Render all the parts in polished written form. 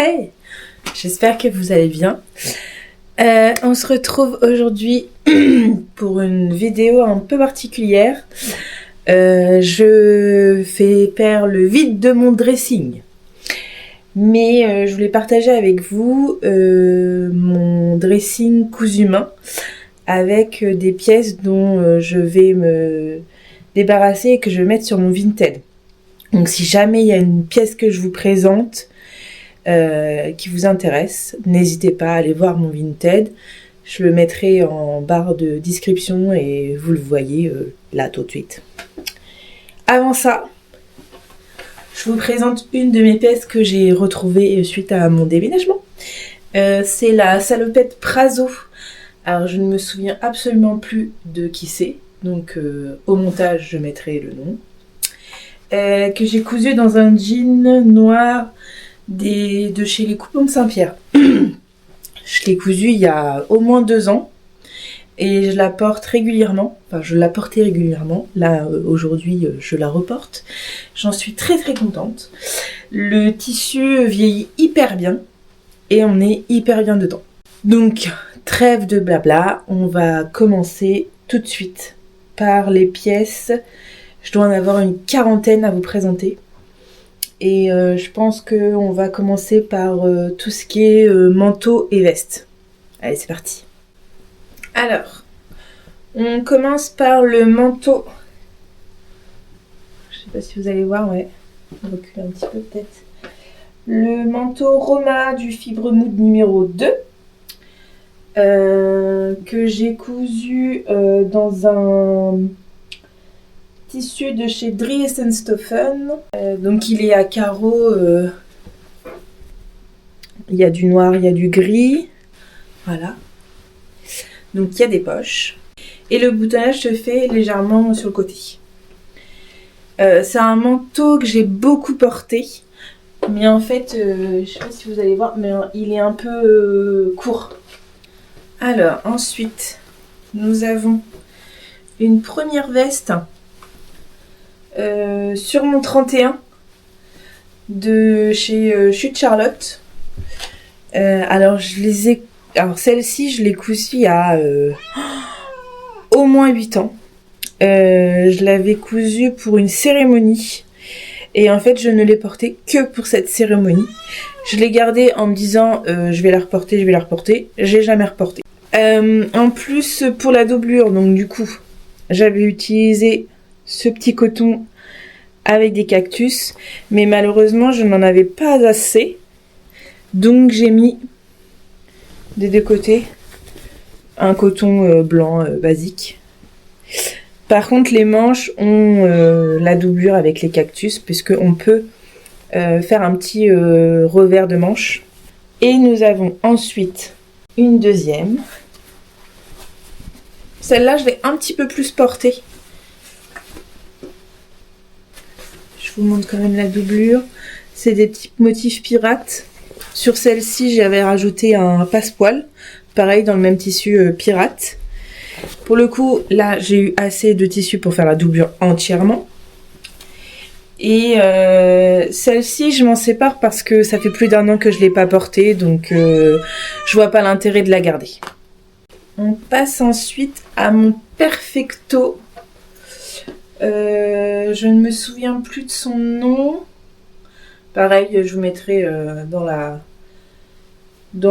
Hey, j'espère que vous allez bien. On se retrouve aujourd'hui pour une vidéo un peu particulière. Je vais faire le vide de mon dressing. Mais je voulais partager avec vous mon dressing cousu main avec des pièces dont je vais me débarrasser et que je vais mettre sur mon Vinted. Donc si jamais il y a une pièce que je vous présente qui vous intéresse, n'hésitez pas à aller voir mon Vinted. Je le mettrai en barre de description et vous le voyez là tout de suite. Avant ça, je vous présente une de mes pièces que j'ai retrouvée suite à mon déménagement. C'est la salopette Prazo. Alors je ne me souviens absolument plus de qui c'est, donc au montage je mettrai le nom. Que j'ai cousu dans un jean noir de chez les Coupons de Saint-Pierre. Je l'ai cousu il y a au moins 2 ans et je la porte régulièrement. Enfin, je la portais régulièrement. Là, aujourd'hui, je la reporte. J'en suis très très contente. Le tissu vieillit hyper bien et on est hyper bien dedans. Donc, trêve de blabla, on va commencer tout de suite par les pièces. Je dois en avoir une 40aine à vous présenter. Et je pense qu'on va commencer par tout ce qui est manteau et veste. Allez, c'est parti. Alors, on commence par le manteau. Je sais pas si vous allez voir, ouais. On recule un petit peu peut-être. Le manteau Roma du Fibre Mood numéro 2. Que j'ai cousu dans un tissu de chez Dries & Stoffen. Donc il est à carreaux. Il y a du noir, il y a du gris. Voilà. Donc il y a des poches. Et le boutonnage se fait légèrement sur le côté. C'est un manteau que j'ai beaucoup porté. Mais en fait, je sais pas si vous allez voir, mais il est un peu court. Alors ensuite, nous avons une première veste sur mon 31 de chez Chute Charlotte. Alors celle-ci je l'ai cousue il y a au moins 8 ans. Je l'avais cousue pour une cérémonie et en fait je ne l'ai portée que pour cette cérémonie. Je l'ai gardée en me disant je vais la reporter. J'ai jamais reporté. En plus pour la doublure, donc du coup j'avais utilisé ce petit coton avec des cactus, mais malheureusement je n'en avais pas assez, donc j'ai mis des deux côtés un coton blanc basique. Par contre les manches ont la doublure avec les cactus, puisque on peut faire un petit revers de manche. Et nous avons ensuite une deuxième. Celle-là je l'ai un petit peu plus portée. Je vous montre quand même la doublure. C'est des petits motifs pirates. Sur celle-ci, j'avais rajouté un passepoil. Pareil, dans le même tissu pirate. Pour le coup, là, j'ai eu assez de tissu pour faire la doublure entièrement. Et celle-ci, je m'en sépare parce que ça fait plus d'1 an que je ne l'ai pas portée. Donc, je vois pas l'intérêt de la garder. On passe ensuite à mon perfecto. Je ne me souviens plus de son nom. Pareil, je vous mettrai dans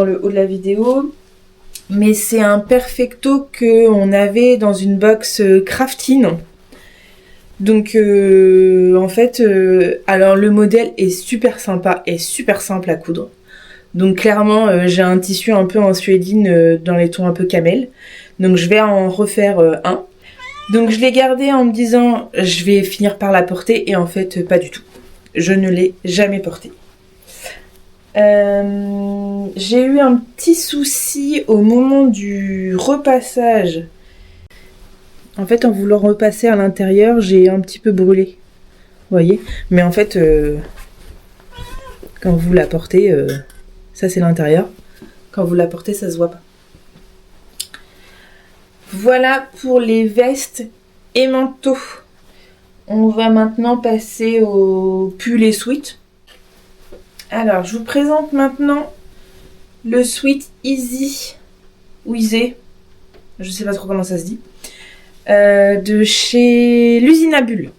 le haut de la vidéo. Mais c'est un perfecto qu'on avait dans une box crafting. Donc en fait, alors le modèle est super sympa et super simple à coudre. Donc clairement, j'ai un tissu un peu en suédine dans les tons un peu camel. Donc je vais en refaire un. Donc je l'ai gardé en me disant je vais finir par la porter, et en fait pas du tout. Je ne l'ai jamais portée. J'ai eu un petit souci au moment du repassage. En fait, en voulant repasser à l'intérieur, j'ai un petit peu brûlé. Vous voyez ? Mais en fait, quand vous la portez, ça c'est l'intérieur. Quand vous la portez, ça se voit pas. Voilà pour les vestes et manteaux. On va maintenant passer aux pulls et sweats. Alors, je vous présente maintenant le Sweet Easy ou Easy, je sais pas trop comment ça se dit, de chez l'usine à bulles.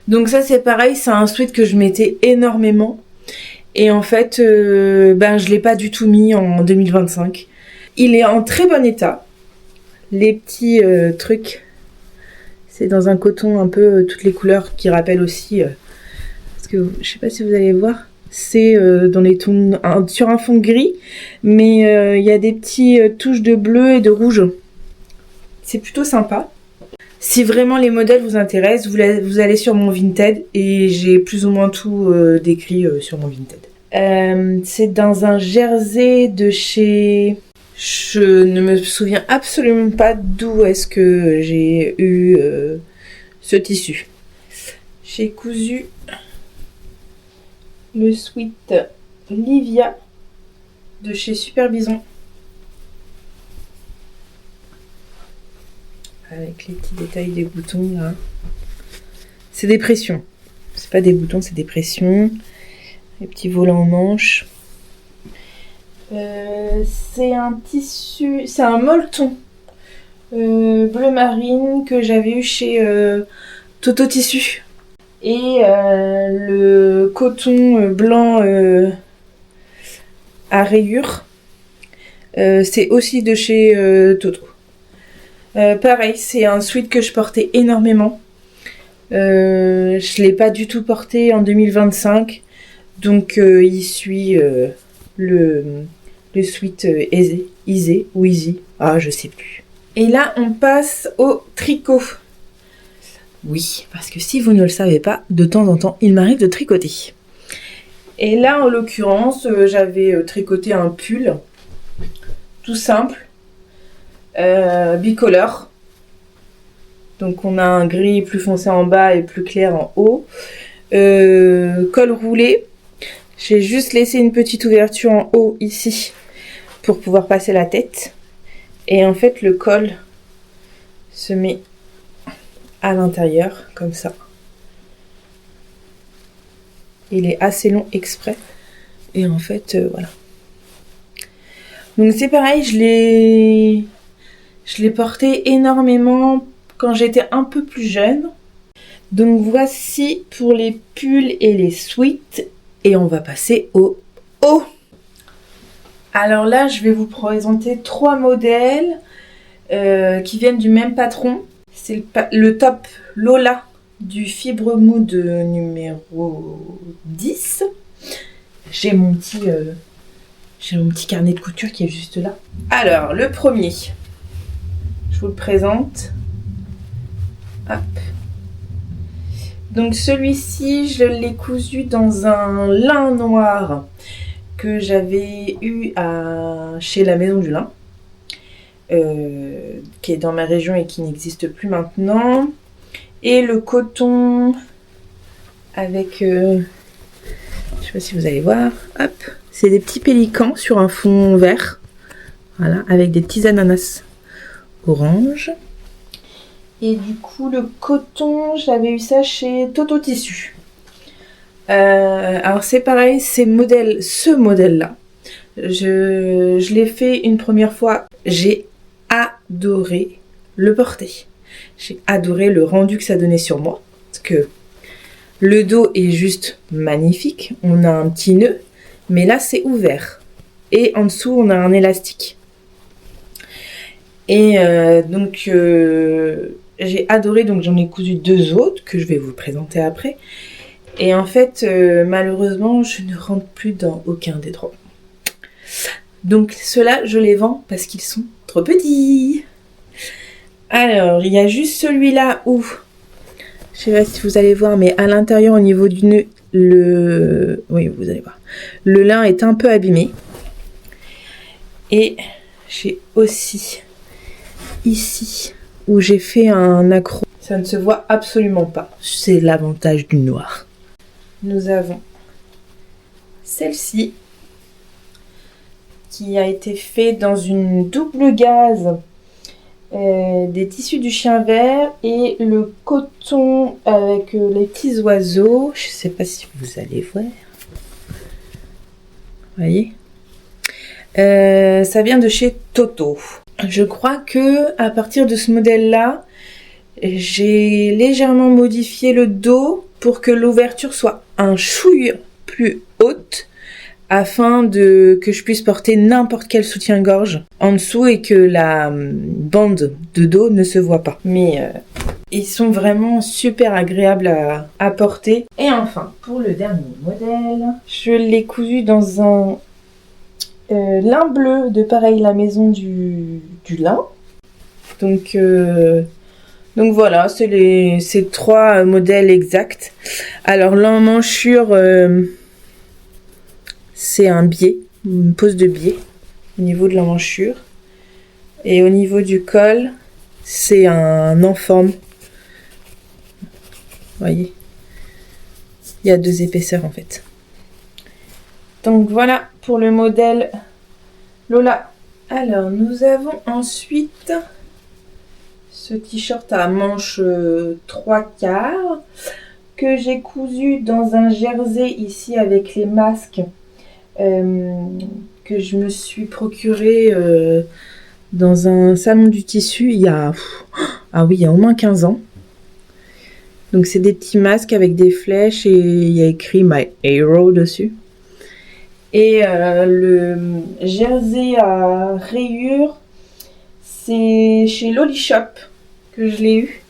Donc ça c'est pareil, c'est un sweat que je mettais énormément. Et en fait, je l'ai pas du tout mis en 2025. Il est en très bon état. Les petits trucs, c'est dans un coton un peu toutes les couleurs qui rappellent aussi... parce que je sais pas si vous allez voir, c'est dans les tons sur un fond gris, mais il y a des petits touches de bleu et de rouge. C'est plutôt sympa. Si vraiment les modèles vous intéressent, vous allez sur mon Vinted et j'ai plus ou moins tout décrit sur mon Vinted. C'est dans un jersey de chez... Je ne me souviens absolument pas d'où est-ce que j'ai eu ce tissu. J'ai cousu le sweat Livia de chez Super Bison. Avec les petits détails des boutons là. C'est des pressions. C'est pas des boutons, c'est des pressions. Les petits volants en manches. C'est un tissu, c'est un molleton bleu marine que j'avais eu chez Toto Tissu. Et le coton blanc à rayures, c'est aussi de chez Toto. Pareil, c'est un sweat que je portais énormément. Je l'ai pas du tout porté en 2025, donc il suit le sweat Easy ou Easy, je sais plus. Et là, on passe au tricot. Oui, parce que si vous ne le savez pas, de temps en temps, il m'arrive de tricoter. Et là, en l'occurrence, j'avais tricoté un pull, tout simple, bicolore. Donc on a un gris plus foncé en bas et plus clair en haut. Col roulé. J'ai juste laissé une petite ouverture en haut ici pour pouvoir passer la tête. Et en fait, le col se met à l'intérieur, comme ça. Il est assez long exprès. Et en fait, voilà. Donc c'est pareil, je l'ai porté énormément quand j'étais un peu plus jeune. Donc voici pour les pulls et les sweats. Et on va passer au haut. Alors là, je vais vous présenter 3 modèles qui viennent du même patron. C'est le top Lola du Fibre Mood numéro 10. J'ai mon petit carnet de couture qui est juste là. Alors, le premier, je vous le présente. Hop. Donc celui-ci, je l'ai cousu dans un lin noir que j'avais eu chez la Maison du Lin, qui est dans ma région et qui n'existe plus maintenant. Et le coton avec, je sais pas si vous allez voir, hop, c'est des petits pélicans sur un fond vert, voilà, avec des petits ananas orange. Et du coup, le coton, j'avais eu ça chez Toto Tissu. Alors c'est pareil, ce modèle-là, je l'ai fait une première fois. J'ai adoré le porter. J'ai adoré le rendu que ça donnait sur moi. Parce que le dos est juste magnifique. On a un petit nœud, mais là c'est ouvert. Et en dessous, on a un élastique. Et donc... j'ai adoré, donc j'en ai cousu 2 autres que je vais vous présenter après. Et en fait, malheureusement, je ne rentre plus dans aucun des 3. Donc ceux-là, je les vends parce qu'ils sont trop petits. Alors, il y a juste celui-là où, je sais pas si vous allez voir, mais à l'intérieur, au niveau du nœud, oui, vous allez voir, le lin est un peu abîmé. Et j'ai aussi ici où j'ai fait un accro. Ça ne se voit absolument pas. C'est l'avantage du noir. Nous avons celle-ci qui a été faite dans une double gaze, des tissus du chien vert et le coton avec les petits oiseaux. Je ne sais pas si vous allez voir. voyez. Ça vient de chez Toto. Je crois que à partir de ce modèle-là, j'ai légèrement modifié le dos pour que l'ouverture soit un chouille plus haute afin que je puisse porter n'importe quel soutien-gorge en dessous et que la bande de dos ne se voit pas. Mais ils sont vraiment super agréables à porter. Et enfin, pour le dernier modèle, je l'ai cousu dans un lin bleu de pareil la maison du lin. Donc voilà, c'est ces 3 modèles exacts. Alors l'emmanchure, c'est un biais, une pose de biais au niveau de l'emmanchure. Et au niveau du col, c'est un en-forme. Vous voyez, il y a 2 épaisseurs en fait. Donc voilà pour le modèle Lola. Alors nous avons ensuite ce t-shirt à manches 3/4 que j'ai cousu dans un jersey ici avec les masques que je me suis procuré dans un salon du tissu il y a au moins 15 ans. Donc c'est des petits masques avec des flèches et il y a écrit My Hero dessus. Et le jersey à rayures, c'est chez Loli Shop que je l'ai eu.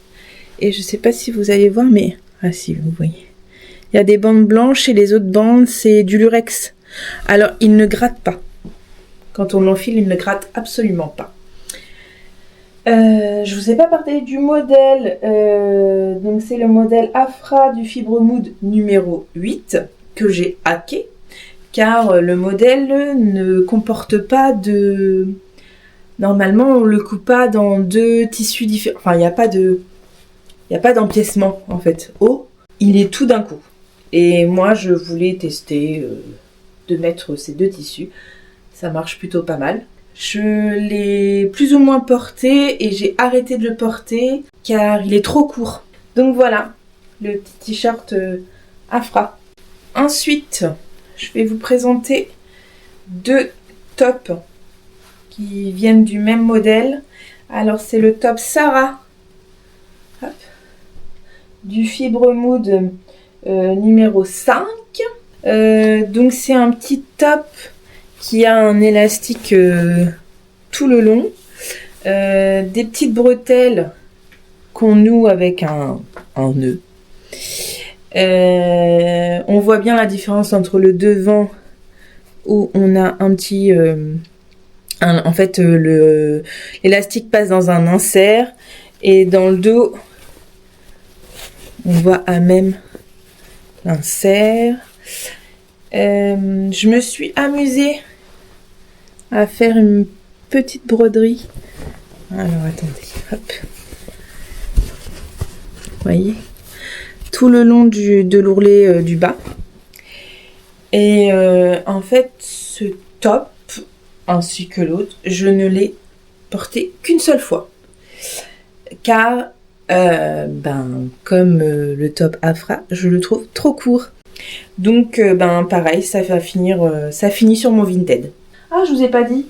Et je sais pas si vous allez voir, mais... Ah si, vous voyez. Il y a des bandes blanches et les autres bandes, c'est du lurex. Alors, il ne gratte pas. Quand on l'enfile, il ne gratte absolument pas. Je vous ai pas parlé du modèle. Donc c'est le modèle Afra du Fibre Mood numéro 8 que j'ai hacké. Car le modèle ne comporte pas de... Normalement, on le coupe pas dans 2 tissus différents. Enfin, il n'y a pas d'empiècement, en fait. Il est tout d'un coup. Et moi, je voulais tester de mettre ces 2 tissus. Ça marche plutôt pas mal. Je l'ai plus ou moins porté et j'ai arrêté de le porter car il est trop court. Donc voilà, le petit t-shirt Afra. Ensuite, je vais vous présenter 2 tops qui viennent du même modèle. Alors c'est le top Sarah du Fibre Mood numéro 5. Donc c'est un petit top qui a un élastique tout le long, des petites bretelles qu'on noue avec un nœud. On voit bien la différence entre le devant où on a un petit... en fait, l'élastique passe dans un insert et dans le dos, on voit à même l'insert. Je me suis amusée à faire une petite broderie. Alors attendez, hop. Vous voyez, tout le long de l'ourlet du bas. Et en fait, ce top ainsi que l'autre, je ne l'ai porté qu'une seule fois. Car, comme le top Afra, je le trouve trop court. Donc, pareil, ça finit sur mon Vinted. Ah, je vous ai pas dit.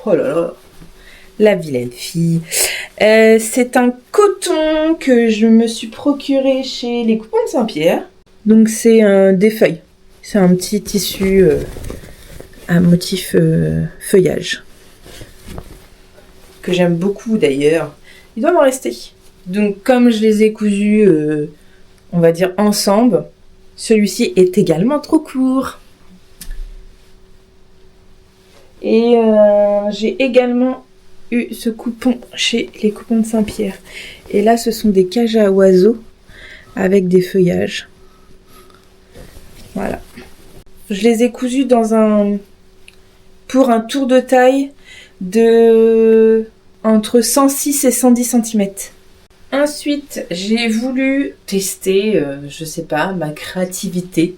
Oh là là, la vilaine fille. C'est un coton que je me suis procuré chez les Coupons de Saint-Pierre. Donc, c'est des feuilles. C'est un petit tissu à motif feuillage. Que j'aime beaucoup d'ailleurs. Il doit m'en rester. Donc, comme je les ai cousus, on va dire ensemble, celui-ci est également trop court. Et j'ai également eu ce coupon chez les Coupons de Saint-Pierre. Et là, ce sont des cages à oiseaux avec des feuillages. Voilà. Je les ai cousus pour un tour de taille de entre 106 et 110 cm. Ensuite, j'ai voulu tester, je sais pas, ma créativité.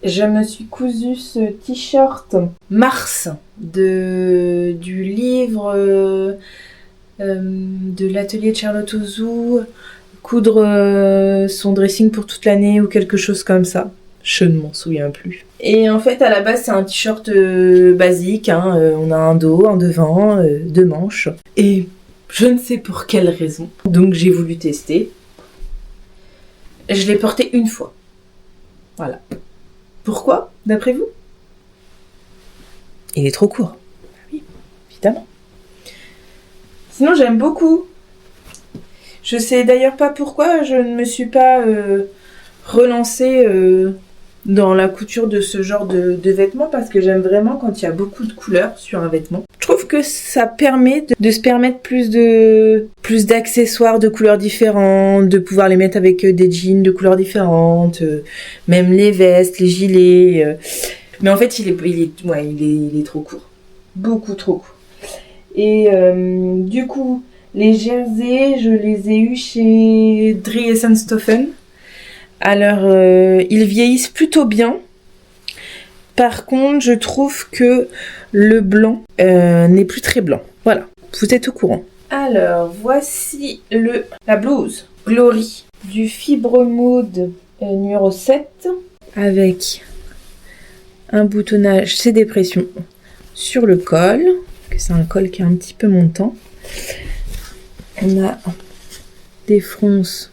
Je me suis cousu ce t-shirt Mars du livre de l'atelier de Charlotte Ouzou, coudre son dressing pour toute l'année ou quelque chose comme ça. Je ne m'en souviens plus. Et en fait, à la base, c'est un t-shirt basique. On a un dos, un devant, deux manches. Et je ne sais pour quelle raison. Donc, j'ai voulu tester. Je l'ai porté une fois. Voilà. Pourquoi, d'après vous? Il est trop court. Oui, évidemment. Sinon, j'aime beaucoup. Je sais d'ailleurs pas pourquoi je ne me suis pas relancée dans la couture de ce genre de vêtements, parce que j'aime vraiment quand il y a beaucoup de couleurs sur un vêtement. Je trouve que ça permet de se permettre plus d'accessoires de couleurs différentes, de pouvoir les mettre avec des jeans de couleurs différentes, même les vestes, les gilets. Mais en fait, il est trop court. Beaucoup trop court. Et du coup, les jerseys, je les ai eus chez Driesenstoffen. Alors, ils vieillissent plutôt bien. Par contre, je trouve que le blanc n'est plus très blanc. Voilà, vous êtes au courant. Alors, voici la blouse Glory du Fibre Mode numéro 7 avec un boutonnage, c'est des pressions sur le col, que c'est un col qui est un petit peu montant. On a des fronces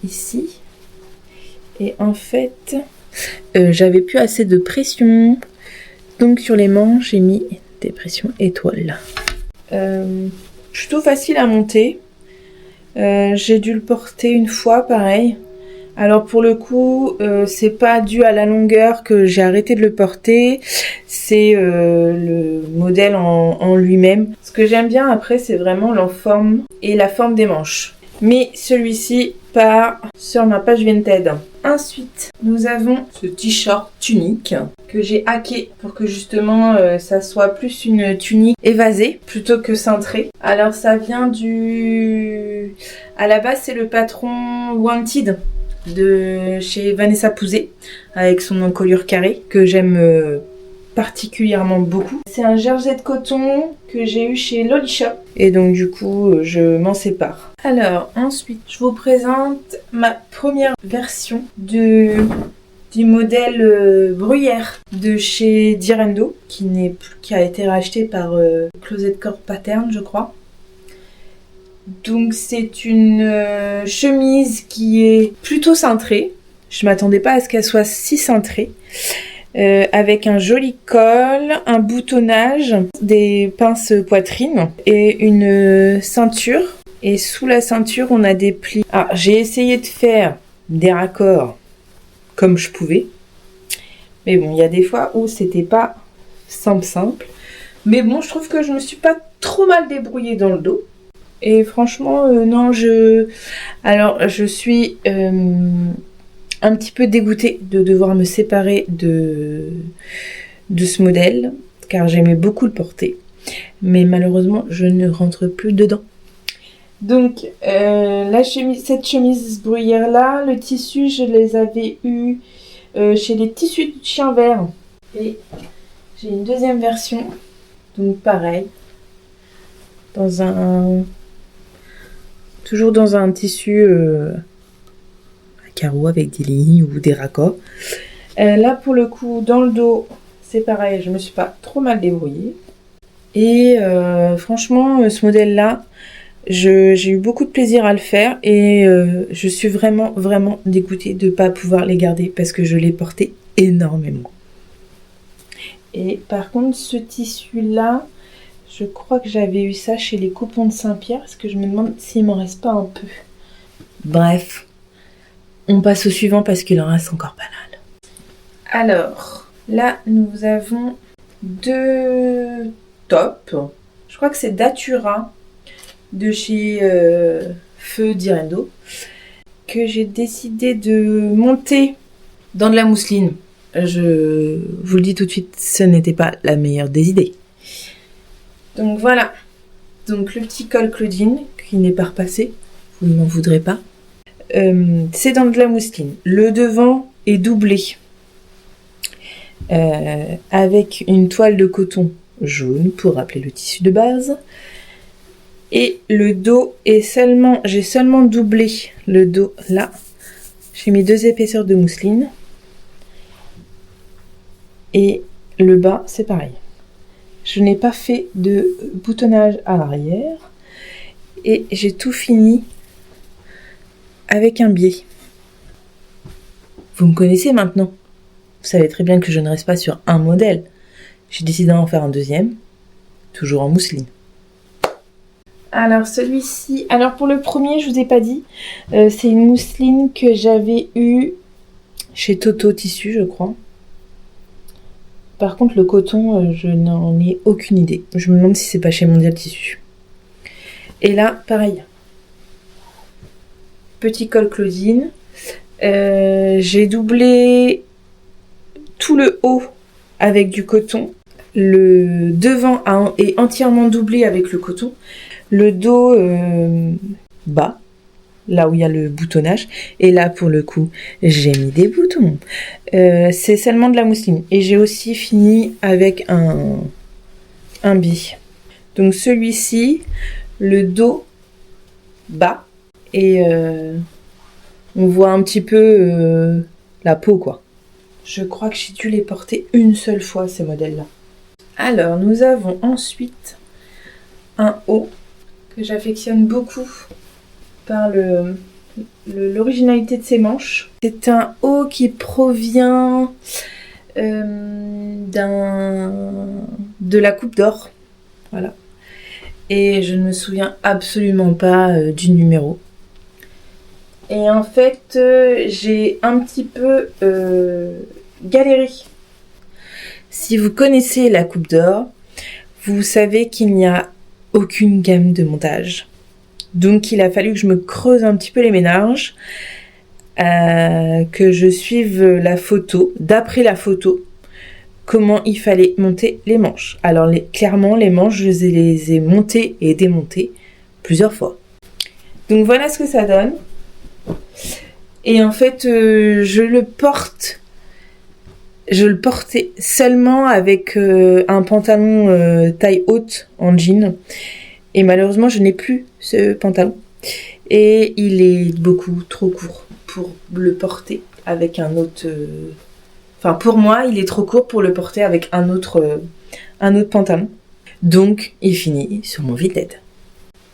ici. Et en fait, j'avais plus assez de pression. Donc sur les manches, j'ai mis des pressions étoiles. Plutôt facile à monter. J'ai dû le porter une fois, pareil. Alors pour le coup, c'est pas dû à la longueur que j'ai arrêté de le porter. C'est le modèle en lui-même. Ce que j'aime bien après, c'est vraiment la forme et la forme des manches. Mais celui-ci part sur ma page Vinted. Ensuite, nous avons ce t-shirt tunique que j'ai hacké pour que justement ça soit plus une tunique évasée plutôt que cintrée. Alors ça vient à la base, c'est le patron Wanted de chez Vanessa Pouzet avec son encolure carrée que j'aime particulièrement beaucoup. C'est un jersey de coton que j'ai eu chez Lolly Shop et donc du coup je m'en sépare. Alors ensuite je vous présente ma première version du modèle Bruyère de chez Direndo qui a été racheté par Closet Core Pattern, je crois. Donc c'est une chemise qui est plutôt cintrée. Je m'attendais pas à ce qu'elle soit si cintrée. Avec un joli col, un boutonnage, des pinces poitrine et une ceinture. Et sous la ceinture, on a des plis. Ah, j'ai essayé de faire des raccords comme je pouvais. Mais bon, il y a des fois où c'était pas simple. Mais bon, je trouve que je me suis pas trop mal débrouillée dans le dos. Et franchement, non, je suis un petit peu dégoûtée de devoir me séparer de ce modèle, car j'aimais beaucoup le porter. Mais malheureusement, je ne rentre plus dedans. Donc, cette chemise bruyère-là, le tissu, je les avais eus chez les tissus de chien vert. Et j'ai une deuxième version, donc pareil, toujours dans un tissu à carreaux avec des lignes ou des raccords. Là, pour le coup, dans le dos, c'est pareil, je me suis pas trop mal débrouillée. Et franchement, ce modèle-là, j'ai eu beaucoup de plaisir à le faire et je suis vraiment, vraiment dégoûtée de ne pas pouvoir les garder parce que je les portais énormément. Et par contre, ce tissu-là, je crois que j'avais eu ça chez les Coupons de Saint-Pierre, parce que je me demande s'il m'en reste pas un peu. Bref, on passe au suivant parce qu'il en reste encore pas mal. Alors, là, nous avons deux tops. Je crois que c'est Datura de chez Feu Direndo que j'ai décidé de monter dans de la mousseline. Je vous le dis tout de suite, ce n'était pas la meilleure des idées. Donc voilà, donc le petit col Claudine qui n'est pas repassé, vous ne m'en voudrez pas. C'est dans de la mousseline. Le devant est doublé avec une toile de coton jaune pour rappeler le tissu de base. Et le dos est j'ai seulement doublé le dos là. J'ai mis 2 épaisseurs de mousseline Et le bas, c'est pareil. Je n'ai pas fait de boutonnage à l'arrière. Et j'ai tout fini avec un biais. Vous me connaissez maintenant. Vous savez très bien que je ne reste pas sur un modèle. J'ai décidé d'en faire un deuxième, toujours en mousseline. Alors celui-ci, alors pour le premier, je vous ai pas dit, c'est une mousseline que j'avais eue chez Toto Tissu, je crois. Par contre, le coton, je n'en ai aucune idée. Je me demande si c'est pas chez Mondial Tissu. Et là, pareil. Petit col Claudine. J'ai doublé tout le haut avec du coton. Le devant est entièrement doublé avec le coton. Le dos bas, là où il y a le boutonnage. Et là, pour le coup, j'ai mis des boutons. C'est seulement de la mousseline. Et j'ai aussi fini avec un biais. Donc celui-ci, le dos bas. Et on voit un petit peu la peau, quoi. Je crois que j'ai dû les porter une seule fois, ces modèles-là. Alors, nous avons ensuite un haut que j'affectionne beaucoup par l'originalité de ses manches. C'est un haut qui provient de la Coupe d'Or. Voilà. Et je ne me souviens absolument pas du numéro. Et en fait, j'ai un petit peu galéré. Si vous connaissez la Coupe d'Or, vous savez qu'il n'y a aucune gamme de montage. Donc il a fallu que je me creuse un petit peu les méninges, que je suive la photo, d'après la photo, comment il fallait monter les manches. Alors clairement, les manches, je les ai montées et démontées plusieurs fois. Donc voilà ce que ça donne. Et en fait, je le portais seulement avec un pantalon taille haute en jean. Et malheureusement, je n'ai plus ce pantalon. Et il est beaucoup trop court pour le porter avec un autre... Enfin, pour moi, il est trop court pour le porter avec un autre pantalon. Donc, il finit sur mon vide-LED.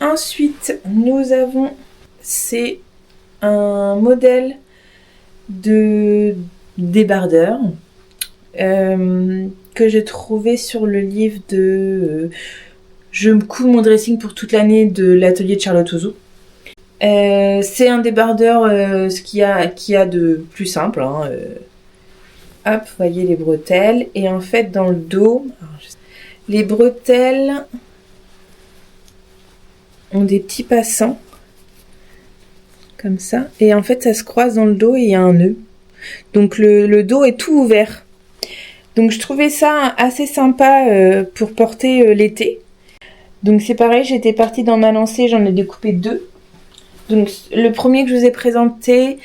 Ensuite, nous avons... C'est un modèle de débardeur que j'ai trouvé sur le livre de Je couds mon dressing pour toute l'année de l'atelier de Charlotte Ouzou. C'est un débardeur ce qu'il y a de plus simple. Hop, vous voyez les bretelles. Et en fait, dans le dos, les bretelles ont des petits passants. Comme ça. Et en fait, ça se croise dans le dos et il y a un nœud. Donc le dos est tout ouvert. Donc je trouvais ça assez sympa pour porter l'été. Donc c'est pareil, j'étais partie dans ma lancée, j'en ai découpé 2. Donc le premier que je vous ai présenté,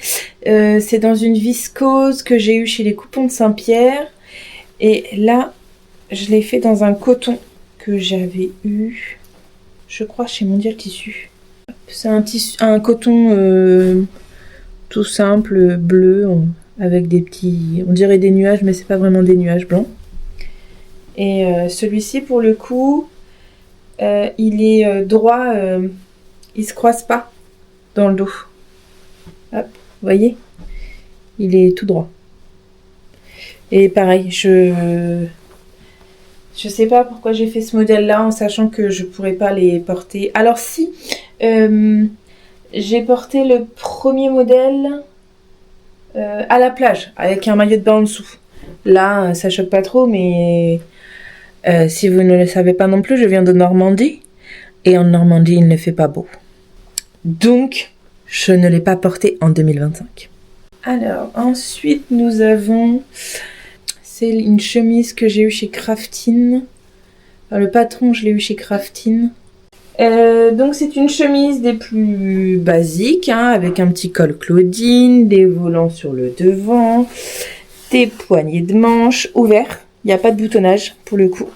c'est dans une viscose que j'ai eu chez les Coupons de Saint-Pierre. Et là, je l'ai fait dans un coton que j'avais eu, je crois, chez Mondial Tissu. C'est un coton tout simple, bleu, avec des petits... On dirait des nuages, mais c'est pas vraiment des nuages blancs. Et celui-ci, pour le coup, il est droit, il se croise pas dans le dos. Hop, vous voyez ? Il est tout droit. Et pareil, je sais pas pourquoi j'ai fait ce modèle-là en sachant que je pourrais pas les porter. Alors si, j'ai porté le premier modèle à la plage avec un maillot de bain en dessous. Là, ça choque pas trop, mais si vous ne le savez pas non plus, je viens de Normandie et en Normandie, il ne fait pas beau. Donc, je ne l'ai pas porté en 2025. Alors, ensuite, nous avons... C'est une chemise que j'ai eue chez Craftine. Enfin, le patron, je l'ai eu chez Craftine. Donc, c'est une chemise des plus basiques, hein, avec un petit col Claudine, des volants sur le devant, des poignées de manches ouverts. Il n'y a pas de boutonnage, pour le coup.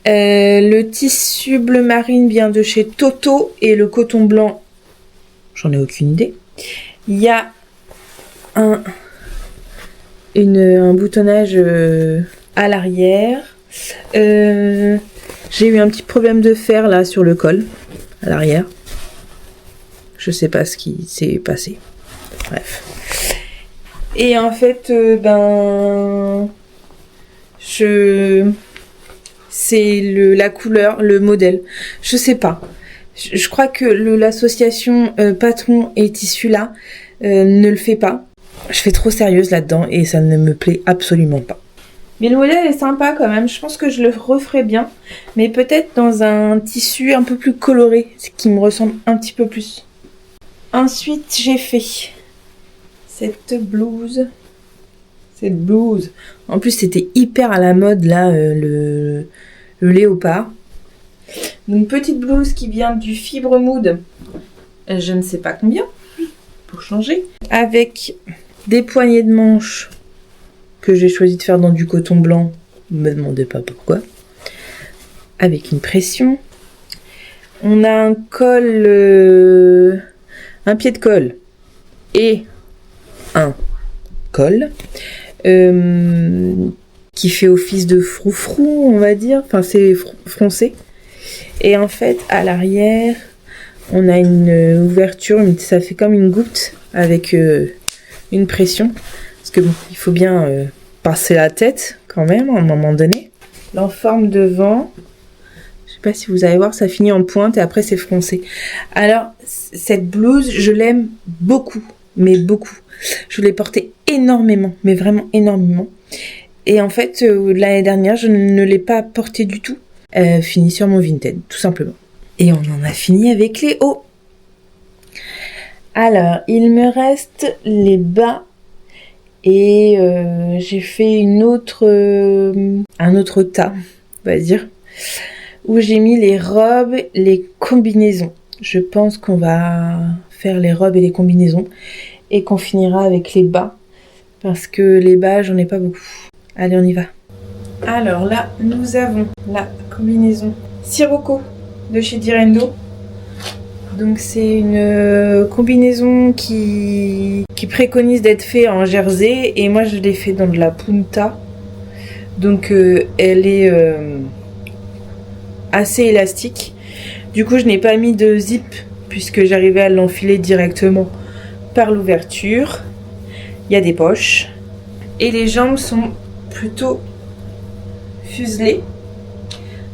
Le tissu bleu marine vient de chez Toto et le coton blanc, j'en ai aucune idée. Il y a un boutonnage à l'arrière. J'ai eu un petit problème de fer là sur le col, à l'arrière. Je sais pas ce qui s'est passé. Bref. Et en fait, c'est la couleur, le modèle. Je sais pas. Je crois que l'association patron et tissu là ne le fait pas. Je fais trop sérieuse là-dedans et ça ne me plaît absolument pas. Mais le modèle est sympa quand même. Je pense que je le referai bien. Mais peut-être dans un tissu un peu plus coloré, ce qui me ressemble un petit peu plus. Ensuite, j'ai fait cette blouse. En plus, c'était hyper à la mode là, le léopard. Donc, petite blouse qui vient du Fibre Mood. Je ne sais pas combien, pour changer. Avec des poignées de manches que j'ai choisi de faire dans du coton blanc. Ne me demandez pas pourquoi. Avec une pression. On a un col, un pied de colle et un col qui fait office de froufrou, on va dire. Enfin, c'est froncé. Et en fait, à l'arrière, on a une ouverture, ça fait comme une goutte avec une pression. Parce que bon, il faut bien passer la tête quand même à un moment donné. L'enforme devant, je sais pas si vous allez voir, ça finit en pointe et après c'est froncé. Alors, cette blouse, je l'aime beaucoup, mais beaucoup. Je l'ai portée énormément, mais vraiment énormément. Et en fait, l'année dernière, je ne l'ai pas portée du tout. Fini sur mon Vinted, tout simplement. Et on en a fini avec les hauts. Alors, il me reste les bas. Et j'ai fait un autre tas, on va dire, où j'ai mis les robes, les combinaisons. Je pense qu'on va faire les robes et les combinaisons et qu'on finira avec les bas, parce que les bas, j'en ai pas beaucoup. Allez, on y va. Alors là, nous avons la combinaison Sirocco de chez Direndo. Donc c'est une combinaison qui préconise d'être fait en jersey et moi je l'ai fait dans de la punta. Donc elle est assez élastique. Du coup je n'ai pas mis de zip puisque j'arrivais à l'enfiler directement par l'ouverture. Il y a des poches et les jambes sont plutôt fuselées.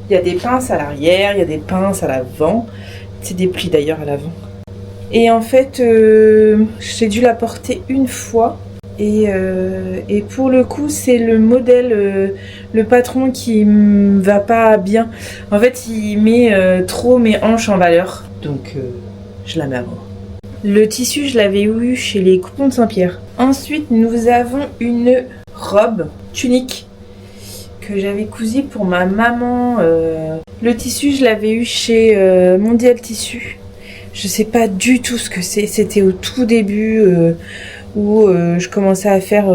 Il y a des pinces à l'arrière, il y a des pinces à l'avant. C'est des plis d'ailleurs à l'avant. Et en fait, j'ai dû la porter une fois. Et pour le coup, c'est le modèle, le patron qui me va pas bien. En fait, il met trop mes hanches en valeur. Donc, je la mets à mort. Le tissu, je l'avais eu chez les Coupons de Saint-Pierre. Ensuite, nous avons une robe tunique que j'avais cousue pour ma maman. Le tissu, je l'avais eu chez Mondial Tissu. Je sais pas du tout ce que c'est. C'était au tout début où je commençais à faire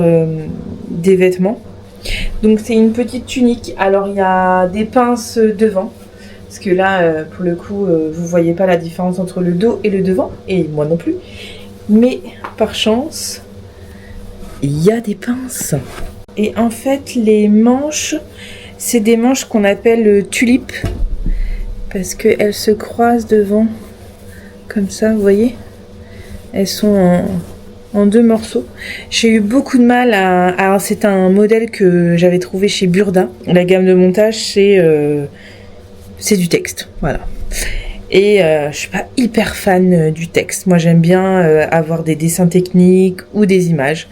des vêtements. Donc c'est une petite tunique. Alors il y a des pinces devant. Parce que là, pour le coup, vous voyez pas la différence entre le dos et le devant. Et moi non plus. Mais par chance, il y a des pinces. Et en fait, les manches, c'est des manches qu'on appelle tulipes. Parce qu'elles se croisent devant. Comme ça, vous voyez. Elles sont en deux morceaux. J'ai eu beaucoup de mal à... Alors, c'est un modèle que j'avais trouvé chez Burda. La gamme de montage, c'est du texte. Voilà. Et je suis pas hyper fan du texte. Moi, j'aime bien avoir des dessins techniques ou des images.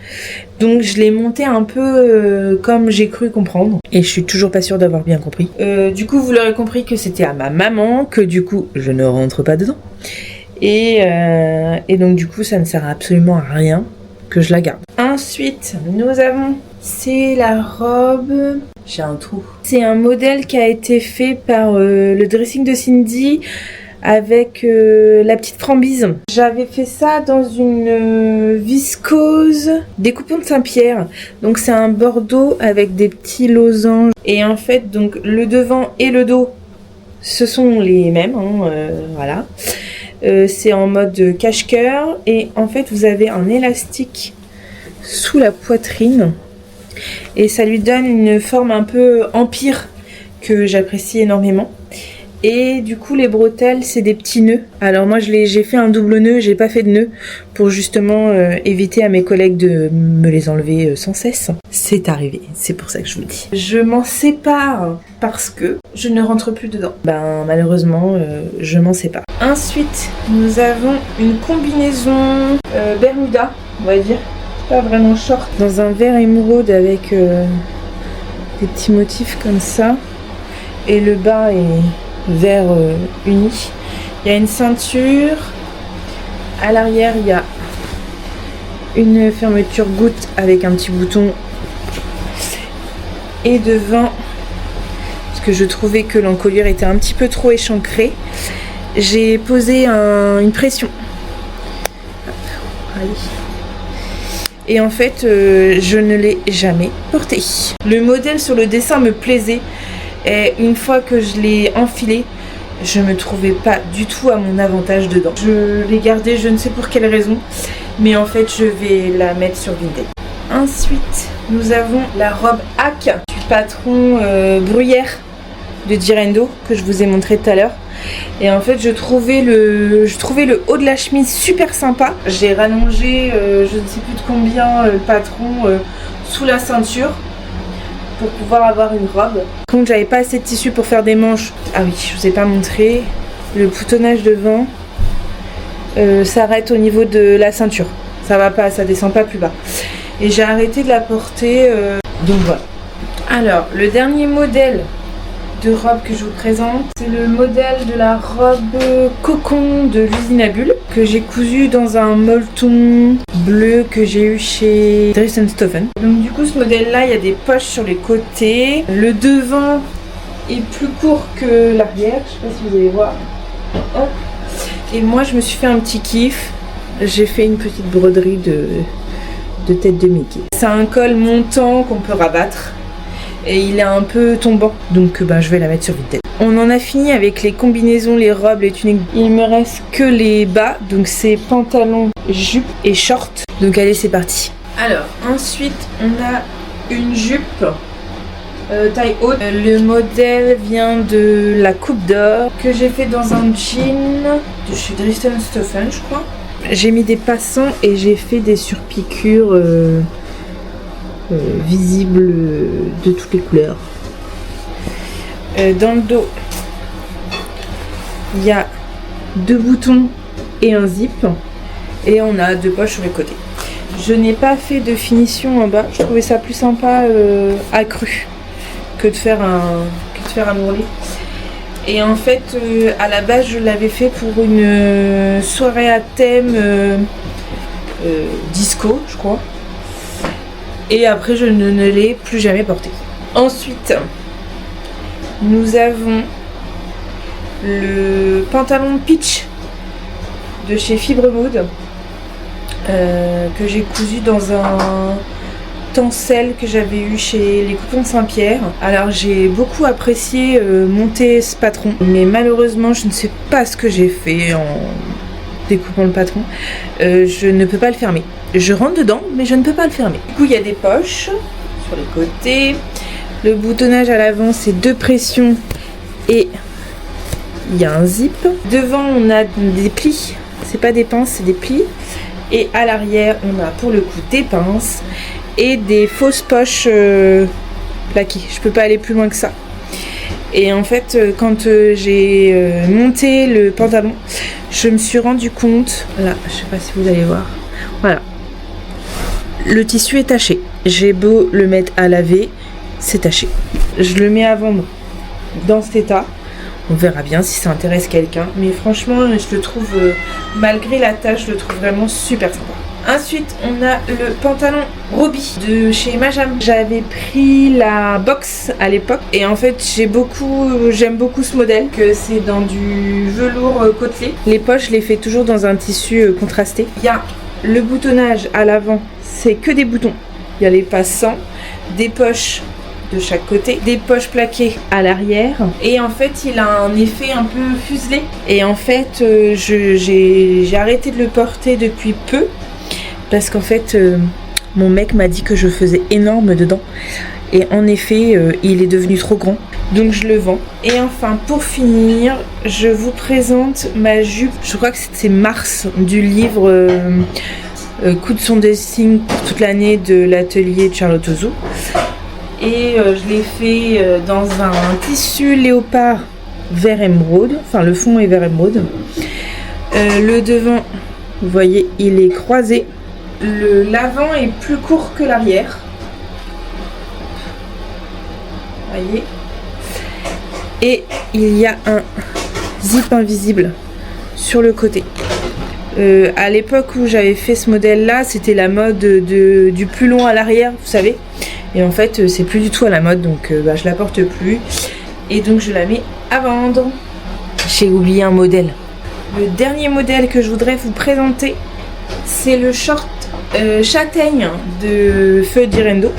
Donc, je l'ai monté un peu comme j'ai cru comprendre. Et je suis toujours pas sûre d'avoir bien compris. Du coup, vous l'aurez compris que c'était à ma maman, que du coup, je ne rentre pas dedans. Et donc, du coup, ça ne sert absolument à rien que je la garde. Ensuite, nous avons... C'est la robe... J'ai un trou. C'est un modèle qui a été fait par le dressing de Cindy avec la petite frambise. J'avais fait ça dans une viscose des Coupons de Saint-Pierre. Donc c'est un bordeaux avec des petits losanges. Et en fait, donc le devant et le dos, ce sont les mêmes. Voilà. C'est en mode cache-cœur. Et en fait, vous avez un élastique sous la poitrine. Et ça lui donne une forme un peu empire que j'apprécie énormément. Et du coup les bretelles c'est des petits nœuds. Alors moi j'ai fait un double nœud, j'ai pas fait de nœud pour justement éviter à mes collègues de me les enlever sans cesse. C'est arrivé, c'est pour ça que je vous le dis. Je m'en sépare parce que je ne rentre plus dedans. Ben malheureusement je m'en sépare. Ensuite nous avons une combinaison Bermuda, on va dire. Pas vraiment short. Dans un vert émeraude avec des petits motifs comme ça. Et le bas est vert uni. Il y a une ceinture. À l'arrière, il y a une fermeture goutte avec un petit bouton. Et devant, parce que je trouvais que l'encolure était un petit peu trop échancrée, j'ai posé une pression. Allez. Et en fait, je ne l'ai jamais porté. Le modèle sur le dessin me plaisait. Et une fois que je l'ai enfilé, je me trouvais pas du tout à mon avantage dedans. Je l'ai gardé, je ne sais pour quelle raison, mais en fait je vais la mettre sur Vinted. Ensuite, nous avons la robe Hack du patron Bruyère de Direndo que je vous ai montré tout à l'heure. Et en fait je trouvais le haut de la chemise super sympa. J'ai rallongé je ne sais plus de combien le patron sous la ceinture pour pouvoir avoir une robe. Quand j'avais pas assez de tissu pour faire des manches, ah oui, je vous ai pas montré, le boutonnage devant s'arrête au niveau de la ceinture. Ça va pas, ça descend pas plus bas. Et j'ai arrêté de la porter, donc voilà. Alors, le dernier modèle de robe que je vous présente, c'est le modèle de la robe cocon de l'usine à bulles que j'ai cousu dans un molleton bleu que j'ai eu chez Dries & Stoffen. Donc du coup ce modèle là il y a des poches sur les côtés, le devant est plus court que l'arrière, je sais pas si vous allez voir. Hop. Et moi je me suis fait un petit kiff, j'ai fait une petite broderie de tête de Mickey. C'est un col montant qu'on peut rabattre. Et il est un peu tombant, donc je vais la mettre sur Vinted. On en a fini avec les combinaisons, les robes, les tuniques. Il me reste que les bas, donc c'est pantalon, jupe et short. Donc allez, c'est parti. Alors ensuite on a une jupe taille haute. Le modèle vient de la Coupe d'Or que j'ai fait dans un jean de chez Dries & Stoffen, je crois. J'ai mis des passants et j'ai fait des surpiqûres visible de toutes les couleurs. Dans le dos, il y a 2 boutons et un zip. Et on a 2 poches sur les côtés. Je n'ai pas fait de finition en bas. Je trouvais ça plus sympa accru que de faire un ourlet. Et en fait, à la base, je l'avais fait pour une soirée à thème disco, je crois. Et après je ne l'ai plus jamais porté. Ensuite nous avons le pantalon Peach de chez Fibre Mode que j'ai cousu dans un tencel que j'avais eu chez les Coupons de Saint-Pierre. Alors j'ai beaucoup apprécié monter ce patron, mais malheureusement je ne sais pas ce que j'ai fait en découpant le patron. Je ne peux pas le fermer. Je rentre dedans, mais je ne peux pas le fermer. Du coup, il y a des poches sur les côtés. Le boutonnage à l'avant, c'est 2 pressions et il y a un zip. Devant, on a des plis. C'est pas des pinces, c'est des plis. Et à l'arrière, on a pour le coup des pinces et des fausses poches plaquées. Je peux pas aller plus loin que ça. Et en fait, quand j'ai monté le pantalon, je me suis rendu compte, là, je sais pas si vous allez voir, voilà, le tissu est taché. J'ai beau le mettre à laver, c'est taché. Je le mets à vendre dans cet état. On verra bien si ça intéresse quelqu'un. Mais franchement, je le trouve, malgré la tache, je le trouve vraiment super sympa. Ensuite, on a le pantalon Roby de chez Majam. J'avais pris la box à l'époque et en fait j'aime beaucoup ce modèle, que c'est dans du velours côtelé. Les poches, je les fais toujours dans un tissu contrasté. Il y a le boutonnage à l'avant, c'est que des boutons. Il y a les passants, des poches de chaque côté, des poches plaquées à l'arrière, et en fait il a un effet un peu fuselé. Et en fait j'ai arrêté de le porter depuis peu parce qu'en fait Mon mec m'a dit que je faisais énorme dedans. Et en effet, il est devenu trop grand. Donc je le vends. Et enfin, pour finir, je vous présente ma jupe. Je crois que c'est Mars du livre Coup de son dressing pour toute l'année de l'atelier de Charlotte Ozou. Et je l'ai fait dans un tissu léopard vert émeraude. Enfin, le fond est vert émeraude. Le devant, vous voyez, il est croisé. L'avant est plus court que l'arrière. Voyez. Et il y a un zip invisible sur le côté. À l'époque où j'avais fait ce modèle là, c'était la mode du plus long à l'arrière, vous savez. Et en fait c'est plus du tout à la mode, donc je la porte plus. Et donc je la mets à vendre. J'ai oublié un modèle. Le dernier modèle que je voudrais vous présenter, c'est le short châtaigne de Feu d'Irendo.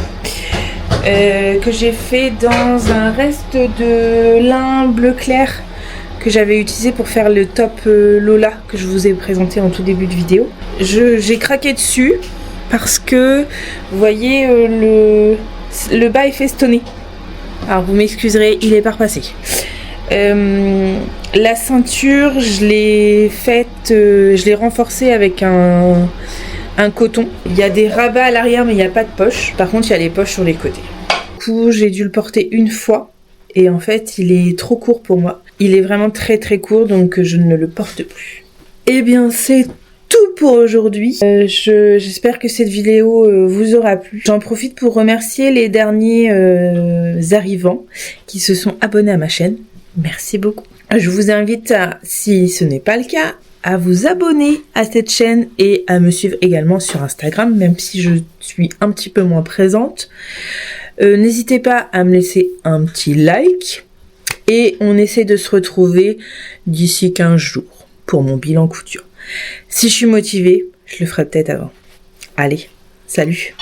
Que j'ai fait dans un reste de lin bleu clair que j'avais utilisé pour faire le top Lola que je vous ai présenté en tout début de vidéo. J'ai craqué dessus parce que vous voyez le bas est festonné. Alors vous m'excuserez, il est pas repassé. La ceinture, je l'ai renforcée avec un coton. Il y a des rabats à l'arrière mais il n'y a pas de poche. Par contre il y a les poches sur les côtés. Du coup j'ai dû le porter une fois et en fait il est trop court pour moi. Il est vraiment très très court donc je ne le porte plus. Et bien c'est tout pour aujourd'hui. J'espère que cette vidéo vous aura plu. J'en profite pour remercier les derniers arrivants qui se sont abonnés à ma chaîne. Merci beaucoup. Je vous invite à, si ce n'est pas le cas, à vous abonner à cette chaîne et à me suivre également sur Instagram, même si je suis un petit peu moins présente. N'hésitez pas à me laisser un petit like et on essaie de se retrouver d'ici 15 jours pour mon bilan couture. Si je suis motivée, je le ferai peut-être avant. Allez, salut!